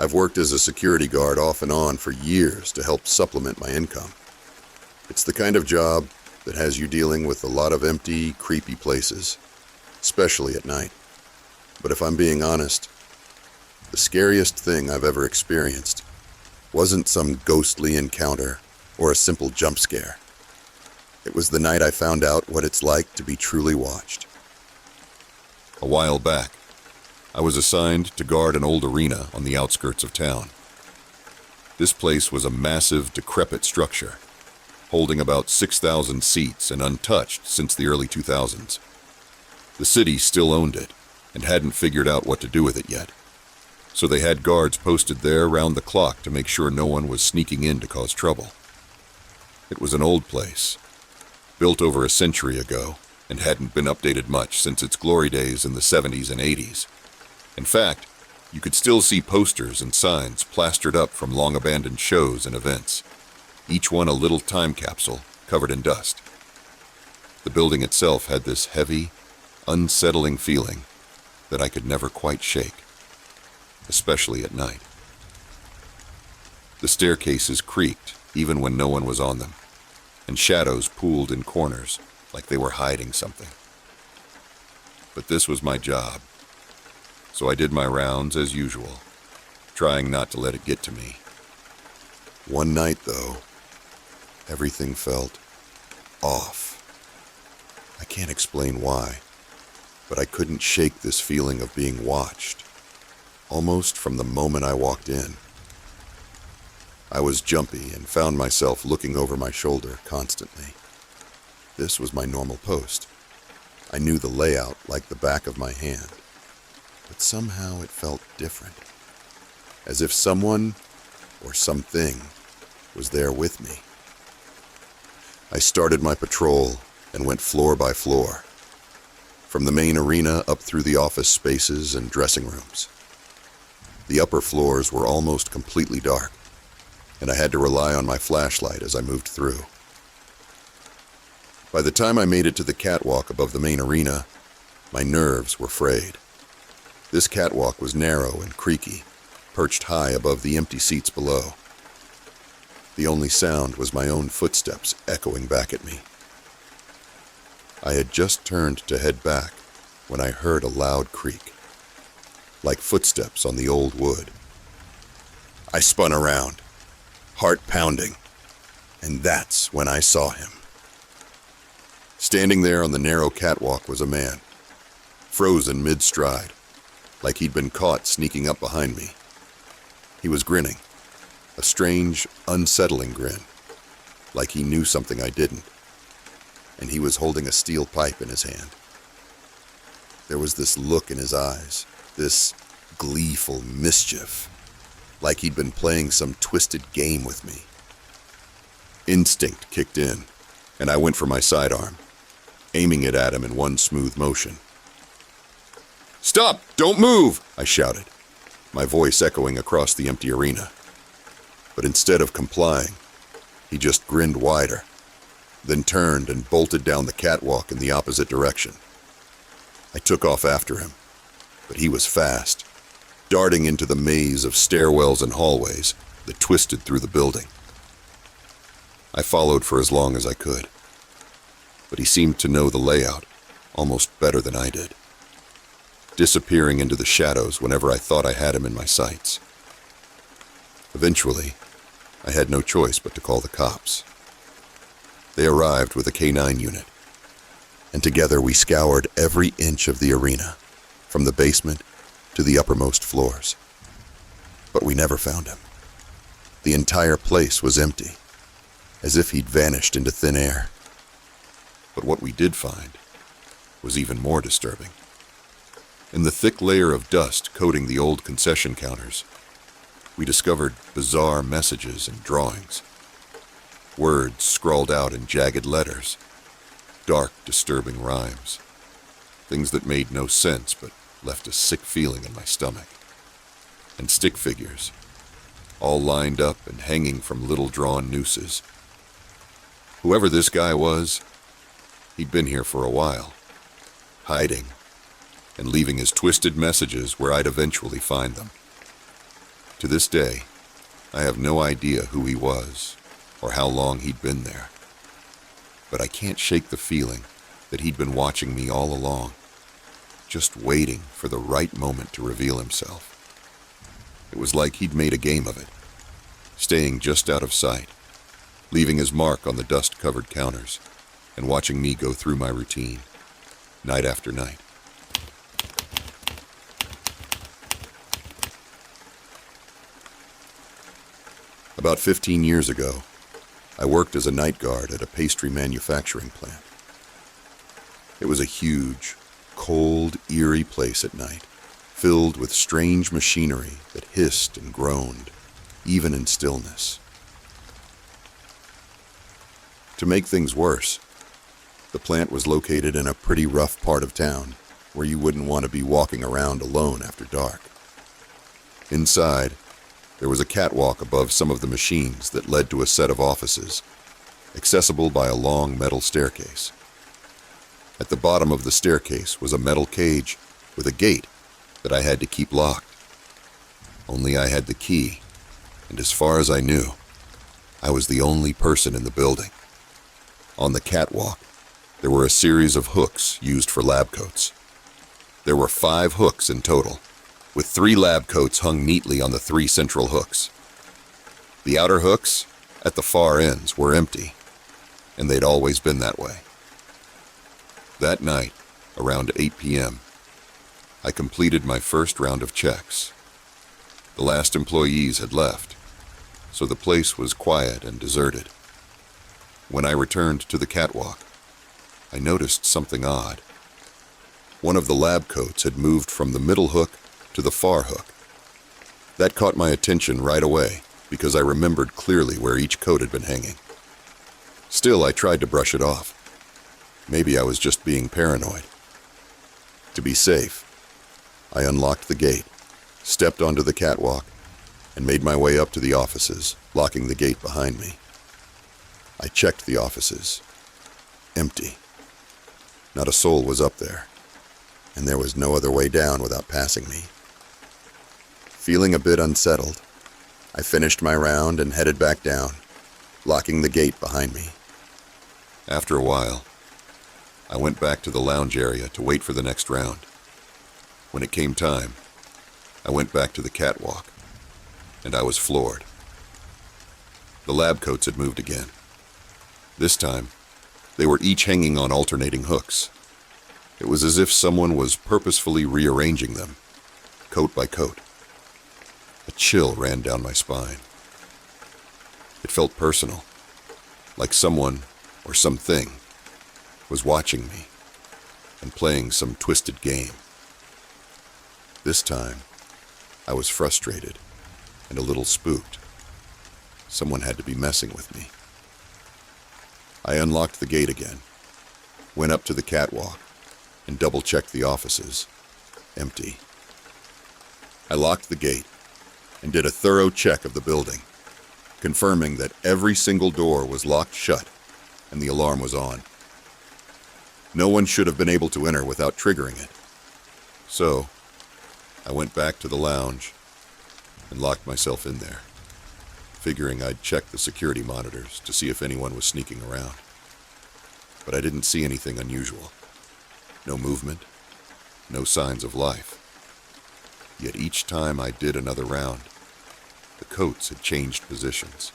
I've worked as a security guard off and on for years to help supplement my income. It's the kind of job that has you dealing with a lot of empty, creepy places, especially at night. But if I'm being honest, the scariest thing I've ever experienced wasn't some ghostly encounter or a simple jump scare. It was the night I found out what it's like to be truly watched. A while back, I was assigned to guard an old arena on the outskirts of town. This place was a massive, decrepit structure, holding about 6,000 seats and untouched since the early 2000s. The city still owned it and hadn't figured out what to do with it yet, so they had guards posted there round the clock to make sure no one was sneaking in to cause trouble. It was an old place, built over a century ago, and hadn't been updated much since its glory days in the 70s and 80s. In fact, you could still see posters and signs plastered up from long-abandoned shows and events, each one a little time capsule covered in dust. The building itself had this heavy, unsettling feeling that I could never quite shake, especially at night. The staircases creaked even when no one was on them, and shadows pooled in corners like they were hiding something. But this was my job, so I did my rounds as usual, trying not to let it get to me. One night, though, everything felt off. I can't explain why, but I couldn't shake this feeling of being watched, almost from the moment I walked in. I was jumpy and found myself looking over my shoulder constantly. This was my normal post. I knew the layout like the back of my hand, but somehow it felt different, as if someone or something was there with me. I started my patrol and went floor by floor, from the main arena up through the office spaces and dressing rooms. The upper floors were almost completely dark, and I had to rely on my flashlight as I moved through. By the time I made it to the catwalk above the main arena, my nerves were frayed. This catwalk was narrow and creaky, perched high above the empty seats below. The only sound was my own footsteps echoing back at me. I had just turned to head back when I heard a loud creak, like footsteps on the old wood. I spun around, heart pounding, and that's when I saw him. Standing there on the narrow catwalk was a man, frozen mid-stride, like he'd been caught sneaking up behind me. He was grinning, a strange, unsettling grin, like he knew something I didn't, and he was holding a steel pipe in his hand. There was this look in his eyes, this gleeful mischief, like he'd been playing some twisted game with me. Instinct kicked in, and I went for my sidearm, aiming it at him in one smooth motion. "Stop! Don't move!" I shouted, my voice echoing across the empty arena. But instead of complying, he just grinned wider, then turned and bolted down the catwalk in the opposite direction. I took off after him, but he was fast, darting into the maze of stairwells and hallways that twisted through the building. I followed for as long as I could, but he seemed to know the layout almost better than I did, disappearing into the shadows whenever I thought I had him in my sights. Eventually, I had no choice but to call the cops. They arrived with a K-9 unit, and together we scoured every inch of the arena, from the basement to the uppermost floors. But we never found him. The entire place was empty, as if he'd vanished into thin air. But what we did find was even more disturbing. In the thick layer of dust coating the old concession counters, we discovered bizarre messages and drawings. Words scrawled out in jagged letters, dark, disturbing rhymes, things that made no sense but left a sick feeling in my stomach. And stick figures, all lined up and hanging from little drawn nooses. Whoever this guy was, he'd been here for a while, hiding and leaving his twisted messages where I'd eventually find them. To this day, I have no idea who he was or how long he'd been there. But I can't shake the feeling that he'd been watching me all along, just waiting for the right moment to reveal himself. It was like he'd made a game of it, staying just out of sight, leaving his mark on the dust-covered counters, and watching me go through my routine, night after night. About 15 years ago, I worked as a night guard at a pastry manufacturing plant. It was a huge, cold, eerie place at night, filled with strange machinery that hissed and groaned, even in stillness. To make things worse, the plant was located in a pretty rough part of town where you wouldn't want to be walking around alone after dark. Inside, there was a catwalk above some of the machines that led to a set of offices, accessible by a long metal staircase. At the bottom of the staircase was a metal cage with a gate that I had to keep locked. Only I had the key, and as far as I knew, I was the only person in the building. On the catwalk, there were a series of hooks used for lab coats. There were 5 hooks in total, with 3 lab coats hung neatly on the 3 central hooks. The outer hooks, at the far ends, were empty, and they'd always been that way. That night, around 8 p.m., I completed my first round of checks. The last employees had left, so the place was quiet and deserted. When I returned to the catwalk, I noticed something odd. One of the lab coats had moved from the middle hook to the far hook. That caught my attention right away because I remembered clearly where each coat had been hanging. Still, I tried to brush it off. Maybe I was just being paranoid. To be safe, I unlocked the gate, stepped onto the catwalk, and made my way up to the offices, locking the gate behind me. I checked the offices. Empty. Not a soul was up there, and there was no other way down without passing me. Feeling a bit unsettled, I finished my round and headed back down, locking the gate behind me. After a while, I went back to the lounge area to wait for the next round. When it came time, I went back to the catwalk, and I was floored. The lab coats had moved again. This time, they were each hanging on alternating hooks. It was as if someone was purposefully rearranging them, coat by coat. A chill ran down my spine. It felt personal, like someone or something was watching me and playing some twisted game. This time, I was frustrated and a little spooked. Someone had to be messing with me. I unlocked the gate again, went up to the catwalk, and double-checked the offices. Empty. I locked the gate and did a thorough check of the building, confirming that every single door was locked shut and the alarm was on. No one should have been able to enter without triggering it. So, I went back to the lounge and locked myself in there, figuring I'd check the security monitors to see if anyone was sneaking around. But I didn't see anything unusual. No movement, no signs of life. Yet each time I did another round, the coats had changed positions,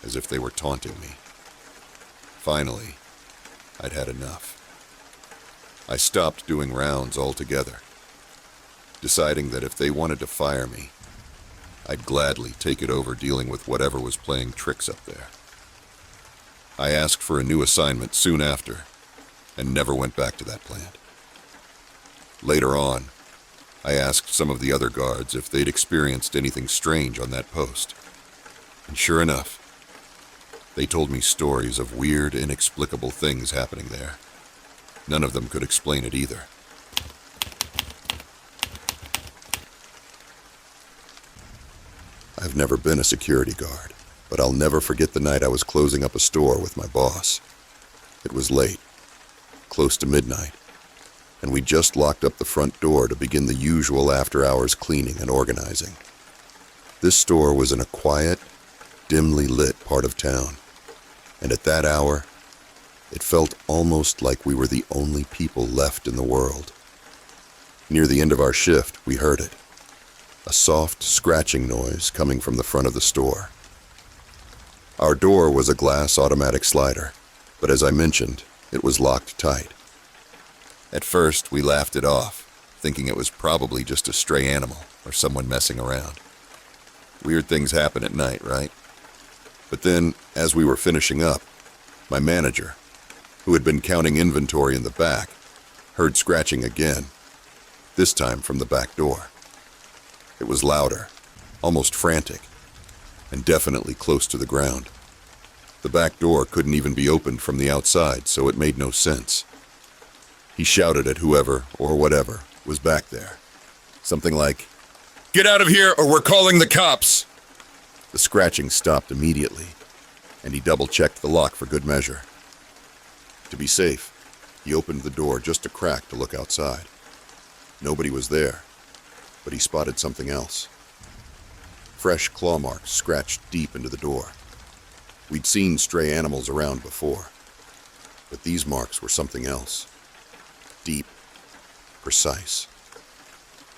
as if they were taunting me. Finally, I'd had enough. I stopped doing rounds altogether, deciding that if they wanted to fire me, I'd gladly take it over dealing with whatever was playing tricks up there. I asked for a new assignment soon after, and never went back to that plant. Later on, I asked some of the other guards if they'd experienced anything strange on that post. And sure enough, they told me stories of weird, inexplicable things happening there. None of them could explain it either. I've never been a security guard, but I'll never forget the night I was closing up a store with my boss. It was late, close to midnight, and we just locked up the front door to begin the usual after-hours cleaning and organizing. This store was in a quiet, dimly lit part of town, and at that hour, it felt almost like we were the only people left in the world. Near the end of our shift, we heard it, a soft scratching noise coming from the front of the store. Our door was a glass automatic slider, but as I mentioned, it was locked tight. At first, we laughed it off, thinking it was probably just a stray animal or someone messing around. Weird things happen at night, right? But then, as we were finishing up, my manager, who had been counting inventory in the back, heard scratching again, this time from the back door. It was louder, almost frantic, and definitely close to the ground. The back door couldn't even be opened from the outside, so it made no sense. He shouted at whoever or whatever was back there. Something like, "Get out of here or we're calling the cops!" The scratching stopped immediately, and he double-checked the lock for good measure. To be safe, he opened the door just a crack to look outside. Nobody was there, but he spotted something else. Fresh claw marks scratched deep into the door. We'd seen stray animals around before, but these marks were something else. Deep, precise.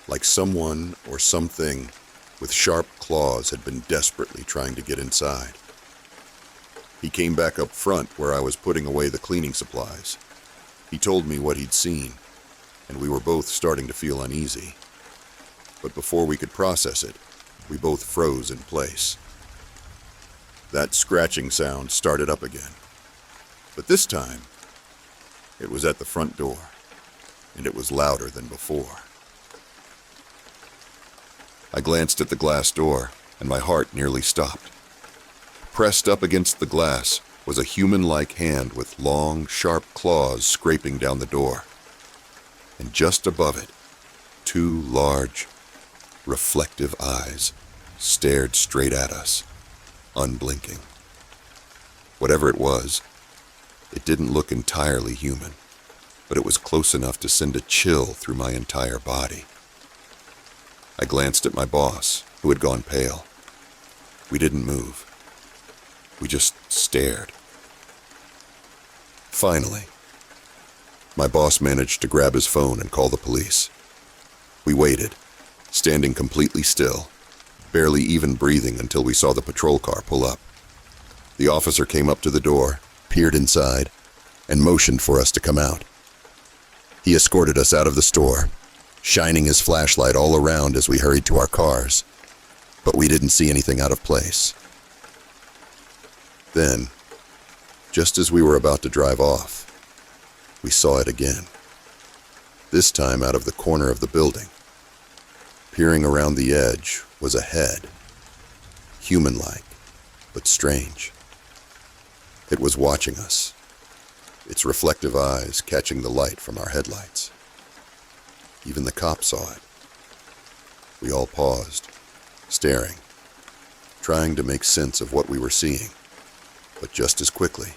Like someone or something with sharp claws had been desperately trying to get inside. He came back up front where I was putting away the cleaning supplies. He told me what he'd seen, and we were both starting to feel uneasy. But before we could process it, we both froze in place. That scratching sound started up again. But this time, it was at the front door, and it was louder than before. I glanced at the glass door, and my heart nearly stopped. Pressed up against the glass was a human-like hand with long, sharp claws scraping down the door. And just above it, two large, reflective eyes stared straight at us, unblinking. Whatever it was, it didn't look entirely human, but it was close enough to send a chill through my entire body. I glanced at my boss, who had gone pale. We didn't move. We just stared. Finally, my boss managed to grab his phone and call the police. We waited, standing completely still, barely even breathing until we saw the patrol car pull up. The officer came up to the door, peered inside, and motioned for us to come out. He escorted us out of the store, shining his flashlight all around as we hurried to our cars, but we didn't see anything out of place. Then, just as we were about to drive off, we saw it again. This time out of the corner of the building. Peering around the edge was a head, human-like, but strange. It was watching us, its reflective eyes catching the light from our headlights. Even the cops saw it. We all paused, staring, trying to make sense of what we were seeing, but just as quickly,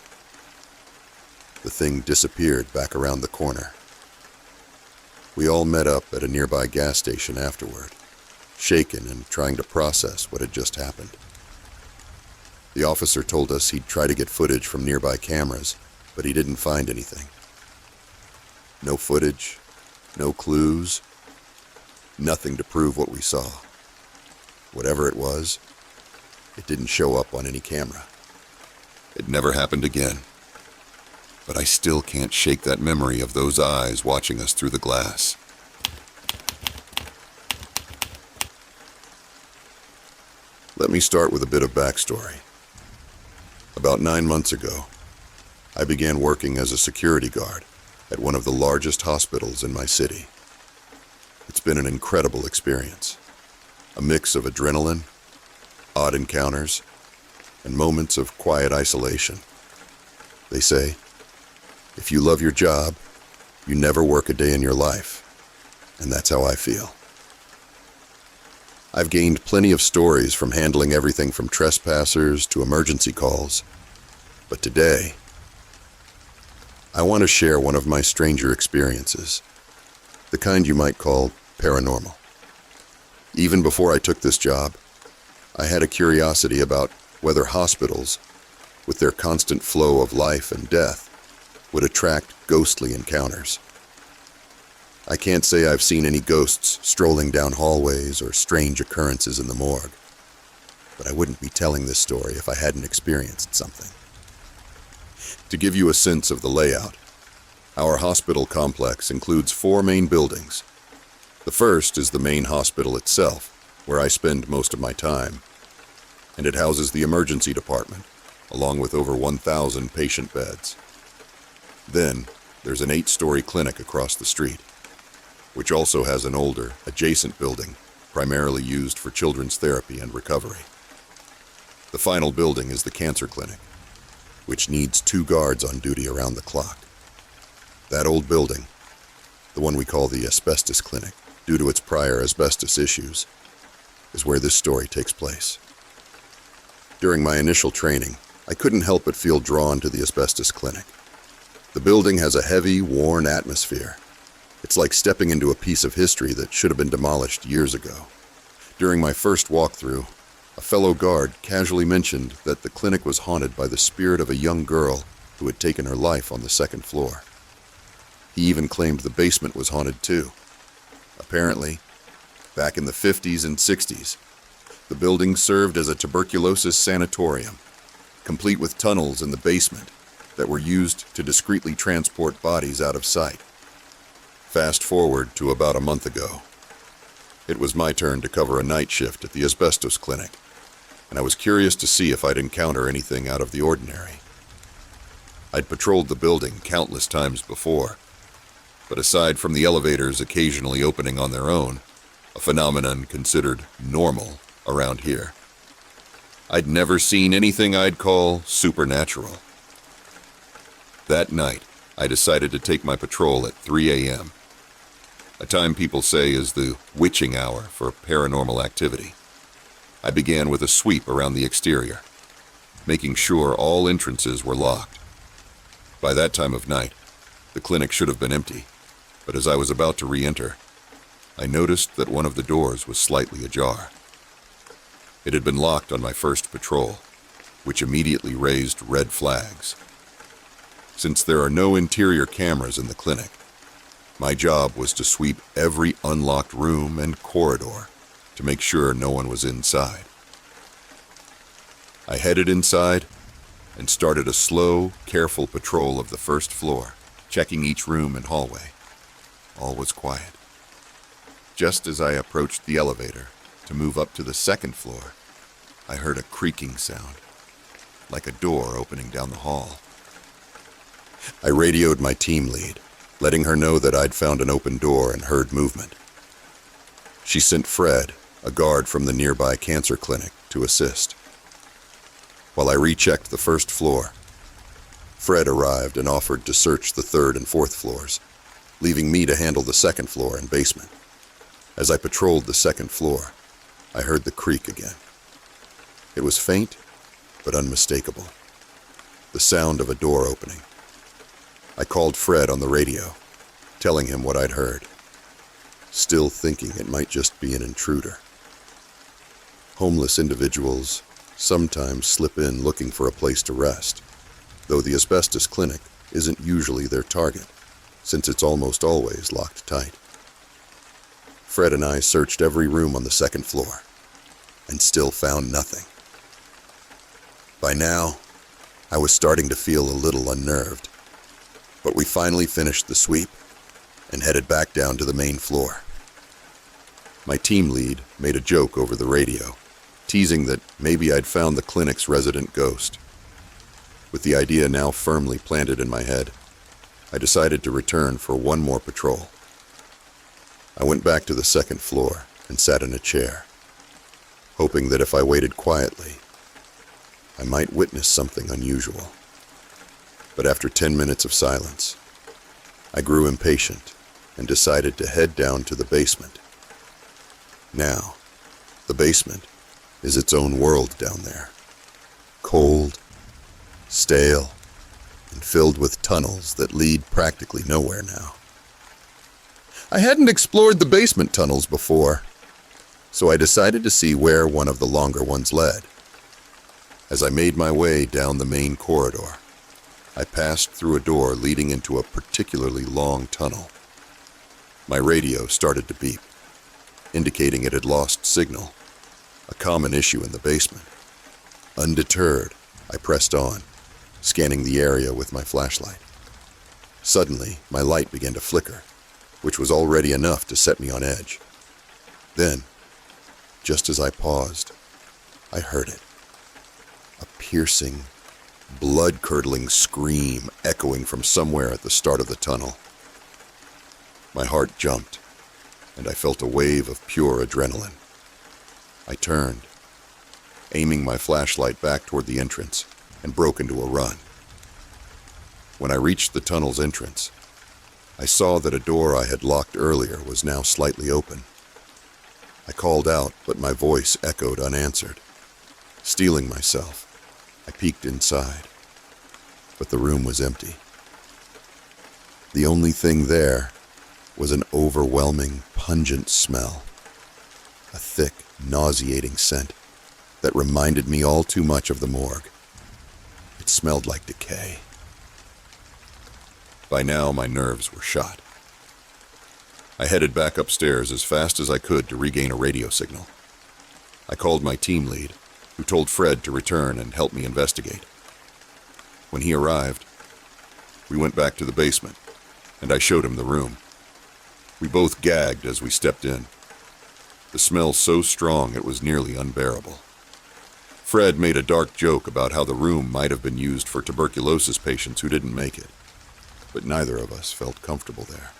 the thing disappeared back around the corner. We all met up at a nearby gas station afterward, shaken and trying to process what had just happened. The officer told us he'd try to get footage from nearby cameras, but he didn't find anything. No footage, no clues, nothing to prove what we saw. Whatever it was, it didn't show up on any camera. It never happened again. But I still can't shake that memory of those eyes watching us through the glass. Let me start with a bit of backstory. About 9 months ago, I began working as a security guard at one of the largest hospitals in my city. It's been an incredible experience. A mix of adrenaline, odd encounters, and moments of quiet isolation. They say, if you love your job, you never work a day in your life, and that's how I feel. I've gained plenty of stories from handling everything from trespassers to emergency calls, but today, I want to share one of my stranger experiences, the kind you might call paranormal. Even before I took this job, I had a curiosity about whether hospitals, with their constant flow of life and death, would attract ghostly encounters. I can't say I've seen any ghosts strolling down hallways or strange occurrences in the morgue, but I wouldn't be telling this story if I hadn't experienced something. To give you a sense of the layout, our hospital complex includes 4 main buildings. The first is the main hospital itself, where I spend most of my time, and it houses the emergency department, along with over 1,000 patient beds. Then, there's an 8-story clinic across the street, which also has an older, adjacent building, primarily used for children's therapy and recovery. The final building is the cancer clinic, which needs 2 guards on duty around the clock. That old building, the one we call the asbestos clinic, due to its prior asbestos issues, is where this story takes place. During my initial training, I couldn't help but feel drawn to the asbestos clinic. The building has a heavy, worn atmosphere. It's like stepping into a piece of history that should have been demolished years ago. During my first walkthrough, a fellow guard casually mentioned that the clinic was haunted by the spirit of a young girl who had taken her life on the 2nd floor. He even claimed the basement was haunted too. Apparently, back in the 50s and 60s, the building served as a tuberculosis sanatorium, complete with tunnels in the basement that were used to discreetly transport bodies out of sight. Fast forward to about a month ago. It was my turn to cover a night shift at the asbestos clinic, and I was curious to see if I'd encounter anything out of the ordinary. I'd patrolled the building countless times before, but aside from the elevators occasionally opening on their own, a phenomenon considered normal around here, I'd never seen anything I'd call supernatural. That night, I decided to take my patrol at 3 a.m., a time people say is the witching hour for paranormal activity. I began with a sweep around the exterior, making sure all entrances were locked. By that time of night, the clinic should have been empty, but as I was about to re-enter, I noticed that one of the doors was slightly ajar. It had been locked on my first patrol, which immediately raised red flags. Since there are no interior cameras in the clinic, my job was to sweep every unlocked room and corridor to make sure no one was inside. I headed inside and started a slow, careful patrol of the first floor, checking each room and hallway. All was quiet. Just as I approached the elevator to move up to the 2nd floor, I heard a creaking sound, like a door opening down the hall. I radioed my team lead, letting her know that I'd found an open door and heard movement. She sent Fred, a guard from the nearby cancer clinic, to assist. While I rechecked the 1st floor, Fred arrived and offered to search the 3rd and 4th floors, leaving me to handle the 2nd floor and basement. As I patrolled the 2nd floor, I heard the creak again. It was faint, but unmistakable. The sound of a door opening. I called Fred on the radio, telling him what I'd heard, still thinking it might just be an intruder. Homeless individuals sometimes slip in looking for a place to rest, though the asbestos clinic isn't usually their target, since it's almost always locked tight. Fred and I searched every room on the 2nd floor, and still found nothing. By now, I was starting to feel a little unnerved, but we finally finished the sweep and headed back down to the main floor. My team lead made a joke over the radio, teasing that maybe I'd found the clinic's resident ghost. With the idea now firmly planted in my head, I decided to return for one more patrol. I went back to the 2nd floor and sat in a chair, hoping that if I waited quietly, I might witness something unusual. But after 10 minutes of silence, I grew impatient and decided to head down to the basement. Now, the basement is its own world down there. Cold, stale, and filled with tunnels that lead practically nowhere now. I hadn't explored the basement tunnels before, so I decided to see where one of the longer ones led. As I made my way down the main corridor, I passed through a door leading into a particularly long tunnel. My radio started to beep, indicating it had lost signal, a common issue in the basement. Undeterred, I pressed on, scanning the area with my flashlight. Suddenly, my light began to flicker, which was already enough to set me on edge. Then, just as I paused, I heard it. A piercing, blood-curdling scream echoing from somewhere at the start of the tunnel. My heart jumped, and I felt a wave of pure adrenaline. I turned, aiming my flashlight back toward the entrance, and broke into a run. When I reached the tunnel's entrance, I saw that a door I had locked earlier was now slightly open. I called out, but my voice echoed unanswered. Steeling myself, I peeked inside, but the room was empty. The only thing there was an overwhelming, pungent smell, a thick, nauseating scent that reminded me all too much of the morgue. It smelled like decay. By now, my nerves were shot. I headed back upstairs as fast as I could to regain a radio signal. I called my team lead, who told Fred to return and help me investigate. When he arrived, we went back to the basement, and I showed him the room. We both gagged as we stepped in. The smell so strong it was nearly unbearable. Fred made a dark joke about how the room might have been used for tuberculosis patients who didn't make it, but neither of us felt comfortable there.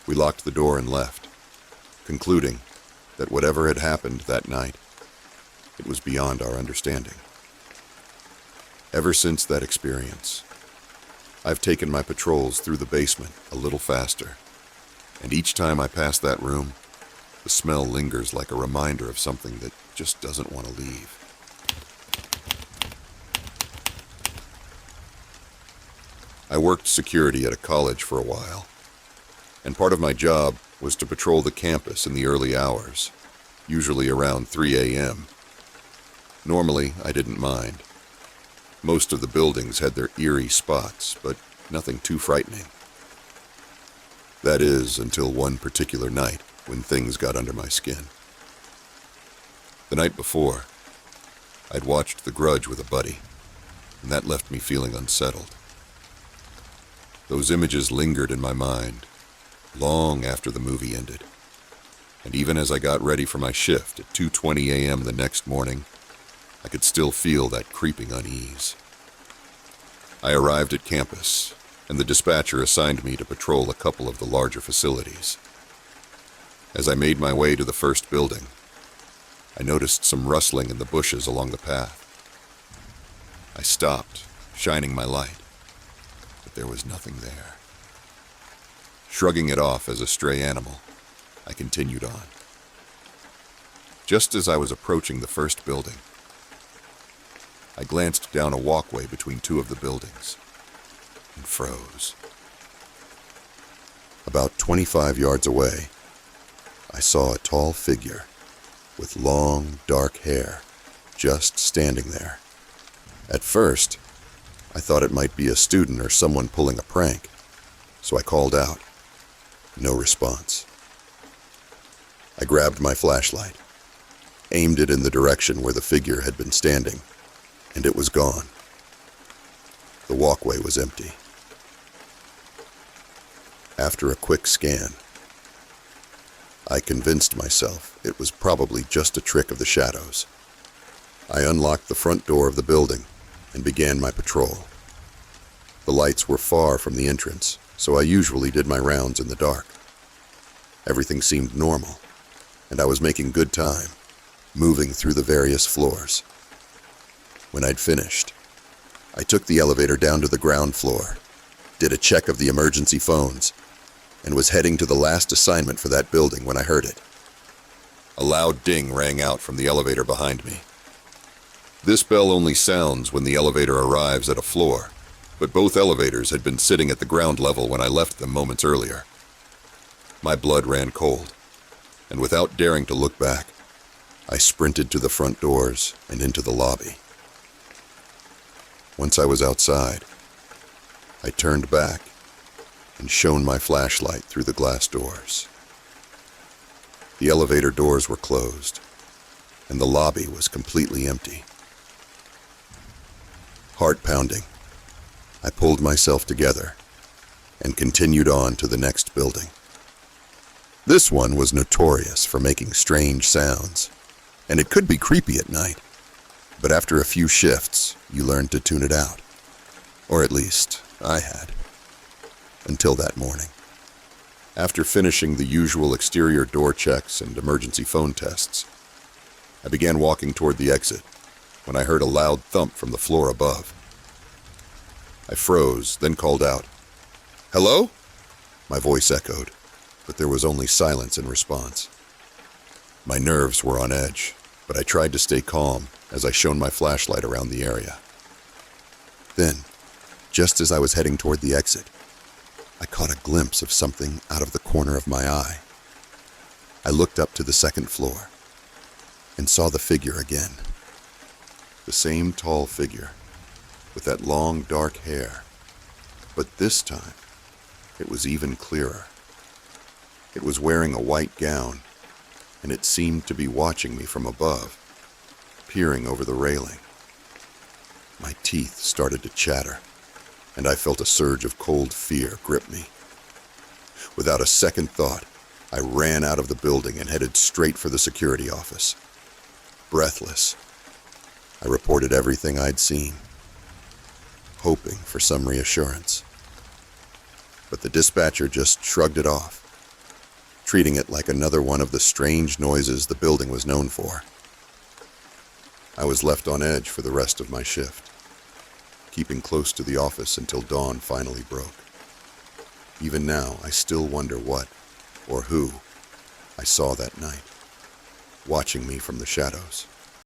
We locked the door and left, concluding that whatever had happened that night, it was beyond our understanding. Ever since that experience, I've taken my patrols through the basement a little faster, and each time I pass that room, the smell lingers like a reminder of something that just doesn't want to leave. I worked security at a college for a while, and part of my job was to patrol the campus in the early hours, usually around 3 a.m. Normally, I didn't mind. Most of the buildings had their eerie spots, but nothing too frightening. That is, until one particular night when things got under my skin. The night before, I'd watched The Grudge with a buddy, and that left me feeling unsettled. Those images lingered in my mind long after the movie ended, and even as I got ready for my shift at 2:20 a.m. the next morning, I could still feel that creeping unease. I arrived at campus, and the dispatcher assigned me to patrol a couple of the larger facilities. As I made my way to the first building, I noticed some rustling in the bushes along the path. I stopped, shining my light, but there was nothing there. Shrugging it off as a stray animal, I continued on. Just as I was approaching the first building, I glanced down a walkway between two of the buildings and froze. About 25 yards away, I saw a tall figure with long, dark hair just standing there. At first, I thought it might be a student or someone pulling a prank, so I called out. No response. I grabbed my flashlight, aimed it in the direction where the figure had been standing, and it was gone. The walkway was empty. After a quick scan, I convinced myself it was probably just a trick of the shadows. I unlocked the front door of the building and began my patrol. The lights were far from the entrance, so I usually did my rounds in the dark. Everything seemed normal, and I was making good time, moving through the various floors. When I'd finished, I took the elevator down to the ground floor, did a check of the emergency phones, and was heading to the last assignment for that building when I heard it. A loud ding rang out from the elevator behind me. This bell only sounds when the elevator arrives at a floor, but both elevators had been sitting at the ground level when I left them moments earlier. My blood ran cold, and without daring to look back, I sprinted to the front doors and into the lobby. Once I was outside, I turned back and shone my flashlight through the glass doors. The elevator doors were closed, and the lobby was completely empty. Heart pounding, I pulled myself together and continued on to the next building. This one was notorious for making strange sounds, and it could be creepy at night, but after a few shifts, you learned to tune it out. Or at least, I had. Until that morning. After finishing the usual exterior door checks and emergency phone tests, I began walking toward the exit when I heard a loud thump from the floor above. I froze, then called out, "Hello?" My voice echoed, but there was only silence in response. My nerves were on edge, but I tried to stay calm as I shone my flashlight around the area. Then, just as I was heading toward the exit, I caught a glimpse of something out of the corner of my eye. I looked up to the second floor and saw the figure again. The same tall figure, with that long dark hair, but this time it was even clearer. It was wearing a white gown, and it seemed to be watching me from above, peering over the railing. My teeth started to chatter, and I felt a surge of cold fear grip me. Without a second thought, I ran out of the building and headed straight for the security office. Breathless, I reported everything I'd seen, hoping for some reassurance. But the dispatcher just shrugged it off, treating it like another one of the strange noises the building was known for. I was left on edge for the rest of my shift, keeping close to the office until dawn finally broke. Even now, I still wonder what, or who, I saw that night, watching me from the shadows.